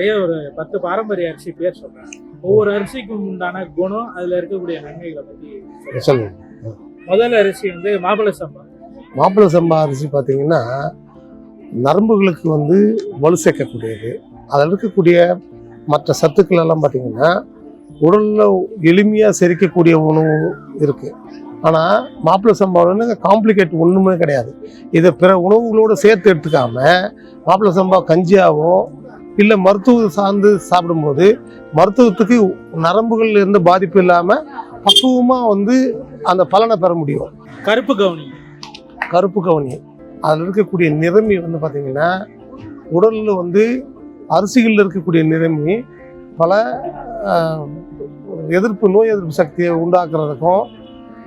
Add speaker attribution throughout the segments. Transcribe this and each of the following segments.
Speaker 1: ஐயா ஒரு 10 பாரம்பரிய அரிசி பேர் சொல்றேன். ஒவ்வொரு அரிசிக்கும் உண்டான குணம், அதுல இருக்கக்கூடிய நன்மைகளை பத்தி
Speaker 2: சொல்லுங்க.
Speaker 1: முதல் அரிசி வந்து மாப்பிள சம்பா.
Speaker 2: மாப்பிள சம்பா அரிசி பார்த்தீங்கன்னா நரம்புகளுக்கு வந்து வலு சேர்க்கக்கூடியது. அதில் இருக்கக்கூடிய மற்ற சத்துக்கள் எல்லாம் பார்த்தீங்கன்னா உடலில் எளிமையாக செரிக்கக்கூடிய உணவு இருக்குது. ஆனால் மாப்பிள சம்பாவில் காம்ப்ளிகேட் ஒன்றுமே கிடையாது. இதை பிற உணவுகளோடு சேர்த்து எடுத்துக்காம மாப்பிள சம்பா கஞ்சியாவோ இல்லை மருத்துவம் சார்ந்து சாப்பிடும்போது மருத்துவத்துக்கு நரம்புகள் இருந்து பாதிப்பு இல்லாமல் பக்குவமாக வந்து அந்த பலனை பெற முடியும்.
Speaker 1: கருப்பு கவுனி.
Speaker 2: கருப்பு கவுனி அதில் இருக்கக்கூடிய நிறமி வந்து பார்த்திங்கன்னா உடலில் வந்து அரிசிகளில் இருக்கக்கூடிய நிறமி பல நோய் எதிர்ப்பு சக்தியை உண்டாக்குறதுக்கும்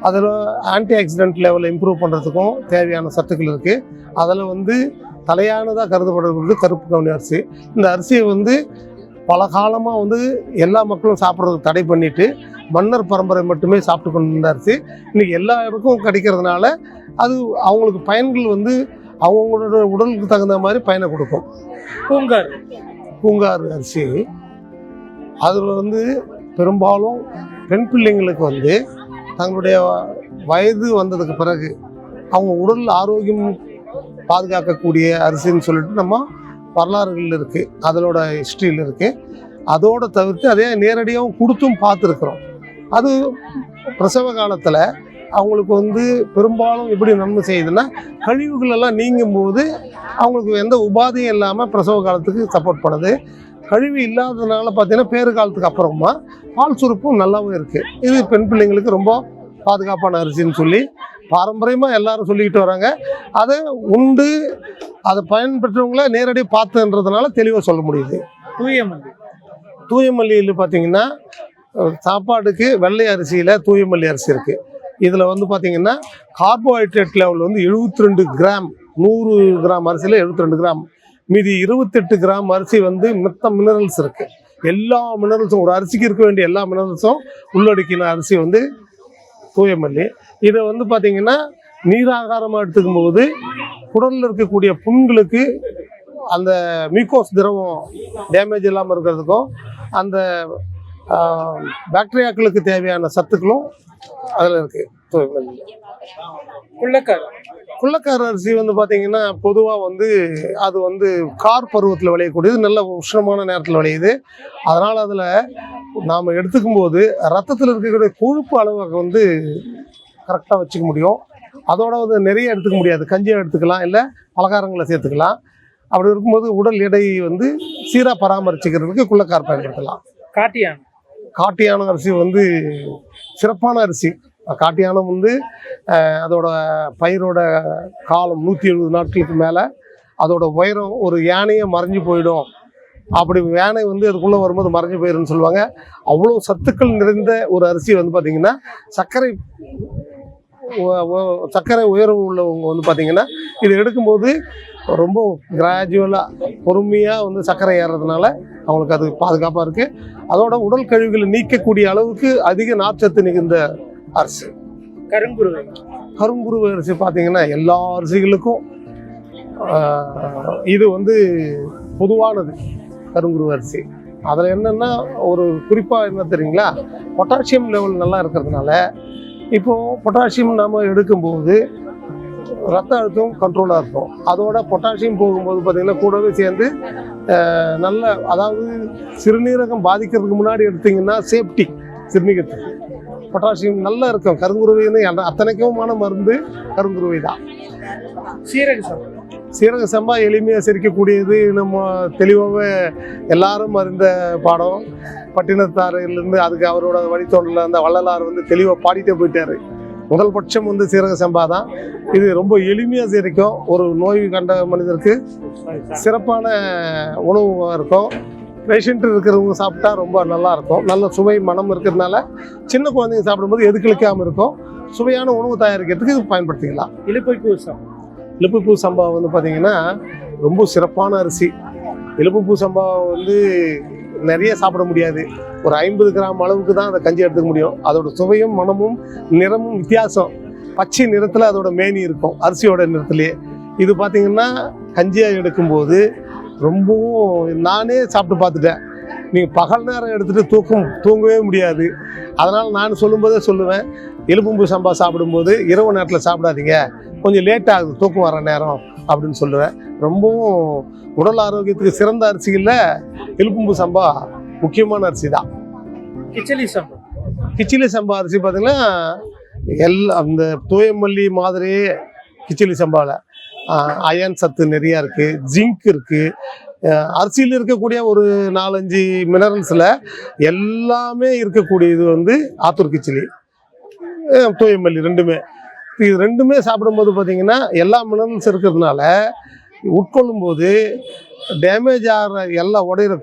Speaker 2: அதில் ஆன்டி ஆக்சிடென்ட் லெவலை இம்ப்ரூவ் பண்ணுறதுக்கும் தேவையான சத்துக்கள் இருக்குது. அதில் வந்து தலையானதாக கருதப்படுறது கருப்பு கவுனி அரிசி. இந்த அரிசியை வந்து பல காலமாக வந்து எல்லா மக்களும் சாப்பிட்றதுக்கு தடை பண்ணிவிட்டு மன்னர் பரம்பரை மட்டுமே சாப்பிட்டு கொண்டிருந்த அரிசி இன்றைக்கி எல்லாருக்கும் கிடைக்கிறதுனால அது அவங்களுக்கு பயன்கள் வந்து அவங்களோட உடலுக்கு தகுந்த மாதிரி பயனை கொடுக்கும். பூங்காறு அரிசி அதில் வந்து பெரும்பாலும் பெண் பிள்ளைங்களுக்கு வந்து தங்களுடைய வயது வந்ததுக்கு பிறகு அவங்க உடல் ஆரோக்கியம் பாதுகாக்கக்கூடிய அரிசின்னு சொல்லிட்டு நம்ம வரலாறுகள் இருக்குது, அதனோட ஹிஸ்ட்ரியில் இருக்குது. அதோடு தவிர்த்து அதே நேரடியாகவும் கொடுத்தும் பார்த்துருக்குறோம். அது பிரசவ காலத்தில் அவங்களுக்கு வந்து பெரும்பாலும் எப்படி நன்மை செய்யுதுன்னா கழிவுகள் எல்லாம் நீங்கும் போது அவங்களுக்கு எந்த உபாதையும் இல்லாமல் பிரசவ காலத்துக்கு சப்போர்ட் பண்ணுது. கழிவு இல்லாததுனால பார்த்தீங்கன்னா பேறு காலத்துக்கு அப்புறமா பால் சுரப்பும் நல்லாவும் இருக்குது. இது பெண் பிள்ளைங்களுக்கு ரொம்ப பாதுகாப்பான அரிசின்னு சொல்லி பாரம்பரியமாக எல்லாரும் சொல்லிக்கிட்டு வராங்க. அதை உண்டு அதை பயன்பெற்றவங்கள நேரடியாக பார்த்துன்றதுனால தெளிவாக சொல்ல முடியுது. தூயமல்லியில் பார்த்தீங்கன்னா சாப்பாட்டுக்கு வெள்ளை அரிசியில் தூயமல்லி அரிசி இருக்குது. இதில் வந்து பார்த்திங்கன்னா கார்போஹைட்ரேட் லெவல் வந்து 72 கிராம், 100 கிராம் அரிசியில் 72 கிராம், மீதி 28 கிராம் அரிசி வந்து மொத்த மினரல்ஸ் இருக்குது. எல்லா மினரல்ஸும் ஒரு அரிசிக்கு இருக்க வேண்டிய எல்லா மினரல்ஸும் உள்ளடக்கின அரிசி வந்து தூயமல்லி. இதை வந்து பார்த்திங்கன்னா நீராகாரமாக எடுத்துக்கும் போது குடலில் இருக்கக்கூடிய புண்களுக்கு அந்த மியூக்கோஸ் திரவம் டேமேஜ் இல்லாமல் இருக்கிறதுக்கும் அந்த பாக்டீரியாக்களுக்கு தேவையான சத்துக்களும் அதில் இருக்குது. தூயமல்லி. குள்ளக்கார அரிசி வந்து பார்த்திங்கன்னா பொதுவாக வந்து அது வந்து கார் பருவத்தில் விளையக்கூடியது, நல்ல உஷ்ணமான நேரத்தில் விளையுது. அதனால் அதில் நாம் எடுத்துக்கும் போது ரத்தத்தில் இருக்கக்கூடிய கொழுப்பு அளவை வந்து கரெக்டாக வச்சுக்க முடியும். அதோட வந்து நிறைய எடுத்துக்க முடியாது, கஞ்சியாக எடுத்துக்கலாம், இல்லை பலகாரங்களை சேர்த்துக்கலாம். அப்படி இருக்கும்போது உடல் எடை வந்து சீராக பராமரிச்சுக்கிறதுக்கு குள்ளக்கார் பயன்படுத்தலாம். காட்டியான அரிசி வந்து சிறப்பான அரிசி. காட்டியானம் வந்து அதோட பயிரோட காலம் 170 நாட்களுக்கு மேலே, அதோட உயரம் ஒரு யானையை மறைஞ்சு போயிடும். அப்படி யானை வந்து அதுக்குள்ளே வரும்போது மறைஞ்சு போயிடும்னு சொல்லுவாங்க. அவ்வளோ சத்துக்கள் நிறைந்த ஒரு அரிசி வந்து பார்த்திங்கன்னா சர்க்கரை உயர்வு உள்ளவங்க வந்து பார்த்திங்கன்னா இது எடுக்கும்போது ரொம்ப கிராஜுவலாக பொறுமையாக வந்து சர்க்கரை ஏறுறதுனால அவங்களுக்கு அது பாதுகாப்பாக இருக்குது. அதோட உடல் கழிவுகளை நீக்கக்கூடிய அளவுக்கு அதிக நார்ச்சத்து மிகுந்த அரிசி கருங்குருவை அரிசி. பார்த்தீங்கன்னா எல்லா அரிசிகளுக்கும் இது வந்து பொதுவானது கருங்குருவை அரிசி. அதில் என்னென்னா ஒரு குறிப்பாக என்ன தெரியுங்களா, பொட்டாசியம் லெவல் நல்லா இருக்கிறதுனால இப்போது பொட்டாசியம் நம்ம எடுக்கும்போது ரத்த அழுத்தம் கண்ட்ரோலாக இருக்கும். அதோட பொட்டாசியம் போகும்போது பார்த்திங்கன்னா கூடவே சேர்ந்து நல்ல, அதாவது சிறுநீரகம் பாதிக்கிறதுக்கு முன்னாடி எடுத்திங்கன்னா சேஃப்டி சிறுநீரகத்துக்கு பொட்டாசியம் நல்லா இருக்கும். கருங்குருவைன்னு அத்தனைக்குமான மருந்து கருங்குருவை தான். சீரக சம்பா எளிமையாக செரிக்கக்கூடியது. நம்ம தெளிவாகவே எல்லாரும் அறிந்த பாடம். பட்டினத்தாரிலிருந்து அதுக்கு அவரோட வழித்தோன்றல அந்த வள்ளலார் வந்து தெளிவாக பாடிட்டே போயிட்டார். முதல் பட்சம் வந்து சீரக சம்பா தான். இது ரொம்ப எளிமையாக செரிக்கும். ஒரு நோய் கண்ட மனிதருக்கு சிறப்பான உணவாக இருக்கும். பேஷண்ட் இருக்கிறவங்க சாப்பிட்டா ரொம்ப நல்லாயிருக்கும். நல்ல சுவை மனம் இருக்கிறதுனால சின்ன குழந்தைங்க சாப்பிடும்போது எதுக்களிக்காமல் இருக்கும். சுவையான உணவு தயாரிக்கிறதுக்கு இது பயன்படுத்திக்கலாம். இலுப்புப்பூ சம்பா வந்து பார்த்திங்கன்னா ரொம்ப சிறப்பான அரிசி. இலுப்புப்பூ சம்பா வந்து நிறைய சாப்பிட முடியாது. ஒரு 50 கிராம் அளவுக்கு தான் அதை கஞ்சி எடுத்துக்க முடியும். அதோட சுவையும் மனமும் நிறமும் வித்தியாசம். பச்சை நிறத்தில் அதோட மேனி இருக்கும், அரிசியோட நிறத்துலேயே. இது பார்த்திங்கன்னா கஞ்சியாக எடுக்கும்போது ரொம்பவும் நானே சாப்பிட்டு பார்த்துட்டேன். நீங்கள் பகல் நேரம் எடுத்துகிட்டு தூங்கவே முடியாது. அதனால் நான் சொல்லும்போதே சொல்லுவேன், எலும்பும்பு சம்பா சாப்பிடும்போது இரவு நேரத்தில் சாப்பிடாதீங்க, கொஞ்சம் லேட் ஆகுது தூக்கம் வர நேரம் அப்படின்னு சொல்லுவேன். ரொம்பவும் உடல் ஆரோக்கியத்துக்கு சிறந்த அரிசிகளில் எலும்பும்பு சம்பா முக்கியமான அரிசி தான்.
Speaker 1: கிச்சலி சம்பா
Speaker 2: கிச்சிலி சம்பா அரிசி பார்த்திங்கன்னா அந்த தூயமல்லி மாதிரி கிச்சிலி சம்பாவில் அயன் சத்து நிறையா இருக்குது, ஜிங்க் இருக்குது. அரிசியில் இருக்கக்கூடிய ஒரு 4-5 மினரல்ஸில் எல்லாமே இருக்கக்கூடியது வந்து ஆத்தூர் கிச்சிலி, தூயமல்லி ரெண்டுமே. இது ரெண்டுமே சாப்பிடும்போது பார்த்திங்கன்னா எல்லா மினரல்ஸ் இருக்கிறதுனால உட்கொள்ளும் போது டேமேஜ் ஆகிற எல்லாம் உடையிற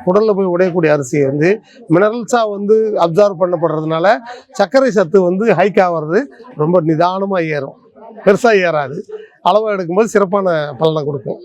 Speaker 2: குடலில் போய் உடையக்கூடிய அரிசி வந்து மினரல்ஸாக வந்து அப்சார்வ் பண்ணப்படுறதுனால சர்க்கரை சத்து வந்து ஹைக் ஆகிறது ரொம்ப நிதானமாக ஏறும், பெருசாக ஏறாது. அளவாக எடுக்கும்போது சிறப்பான பலனை கொடுக்கும்.